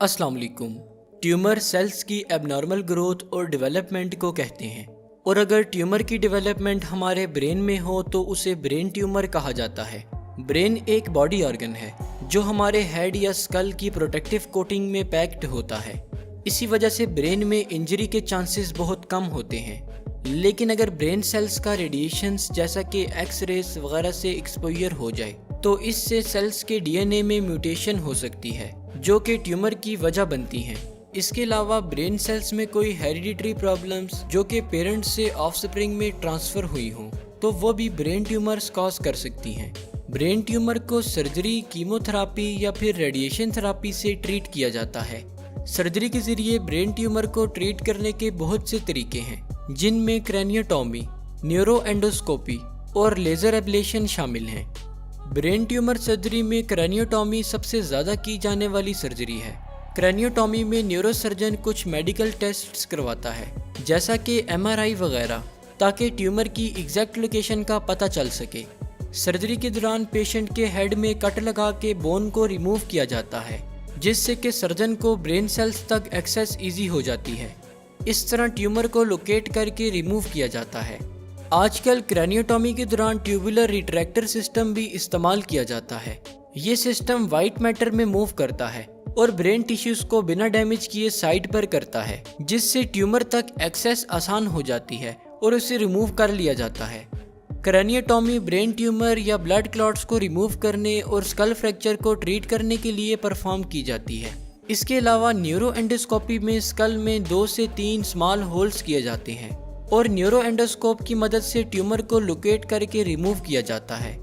अस्सलाम वालेकुम। Tumour cells की एबनॉर्मल ग्रोथ और डेवलपमेंट को कहते हैं और अगर ट्यूमर की डेवलपमेंट हमारे ब्रेन में हो तो उसे ब्रेन ट्यूमर कहा जाता है। ब्रेन एक बॉडी ऑर्गन है जो हमारे हेड या स्कल की प्रोटेक्टिव कोटिंग में पैक्ड होता है। इसी वजह से ब्रेन में इंजरी के चांसेस बहुत कम होते हैं। लेकिन अगर ब्रेन सेल्स का रेडिएशंस जैसा कि एक्स-रेस वगैरह से एक्सपोजर हो जाए तो इससे सेल्स के डीएनए में म्यूटेशन हो सकती है जो कि ट्यूमर की वजह बनती हैं। इसके अलावा ब्रेन सेल्स में कोई हेरिडिटरी प्रॉब्लम्स जो कि पेरेंट्स से ऑफस्प्रिंग में ट्रांसफ़र हुई हों तो वो भी ब्रेन ट्यूमर्स कॉज कर सकती हैं। ब्रेन ट्यूमर को सर्जरी, कीमोथेरापी या फिर रेडिएशन थेरापी से ट्रीट किया जाता है। सर्जरी के ज़रिए ब्रेन ट्यूमर को ट्रीट करने के बहुत से तरीके हैं जिनमें क्रैनियोटॉमी, न्यूरोएंडोस्कोपी और लेज़र एब्लेशन शामिल हैं। ब्रेन ट्यूमर सर्जरी में क्रैनियोटॉमी सबसे ज़्यादा की जाने वाली सर्जरी है। क्रैनियोटॉमी में न्यूरोसर्जन कुछ मेडिकल टेस्ट्स करवाता है जैसा कि एमआरआई वगैरह, ताकि ट्यूमर की एग्जैक्ट लोकेशन का पता चल सके। सर्जरी के दौरान पेशेंट के हेड में कट लगा के बोन को रिमूव किया जाता है जिससे कि सर्जन को ब्रेन सेल्स तक एक्सेस ईजी हो जाती है। इस तरह ट्यूमर को लोकेट करके रिमूव किया जाता है। आजकल क्रैनियोटॉमी के दौरान ट्यूबुलर रिट्रैक्टर सिस्टम भी इस्तेमाल किया जाता है। ये सिस्टम वाइट मैटर में मूव करता है और ब्रेन टिश्यूज को बिना डैमेज किए साइड पर करता है जिससे ट्यूमर तक एक्सेस आसान हो जाती है और उसे रिमूव कर लिया जाता है। क्रैनियोटॉमी ब्रेन ट्यूमर या ब्लड क्लॉट्स को रिमूव करने और स्कल फ्रैक्चर को ट्रीट करने के लिए परफॉर्म की जाती है। इसके अलावा न्यूरोएंडोस्कोपी में स्कल में 2 से 3 स्मॉल होल्स किए जाते हैं और न्यूरोएंडोस्कोप की मदद से ट्यूमर को लोकेट करके रिमूव किया जाता है।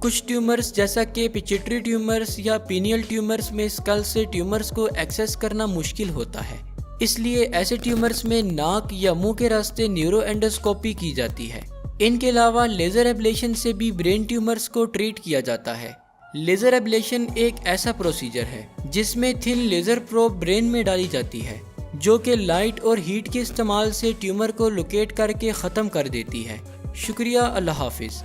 कुछ ट्यूमर्स जैसा कि पिट्यूटरी ट्यूमर्स या पीनियल ट्यूमर्स में स्कल से ट्यूमर्स को एक्सेस करना मुश्किल होता है, इसलिए ऐसे ट्यूमर्स में नाक या मुंह के रास्ते न्यूरोएंडोस्कोपी की जाती है। इनके अलावा लेज़र एब्लेशन से भी ब्रेन ट्यूमर्स को ट्रीट किया जाता है। लेज़र एब्लेशन एक ऐसा प्रोसीजर है जिसमें थिन लेज़र प्रोब ब्रेन में डाली जाती है जो कि लाइट और हीट के इस्तेमाल से ट्यूमर को लोकेट करके ख़त्म कर देती है। शुक्रिया, अल्लाह हाफिज़।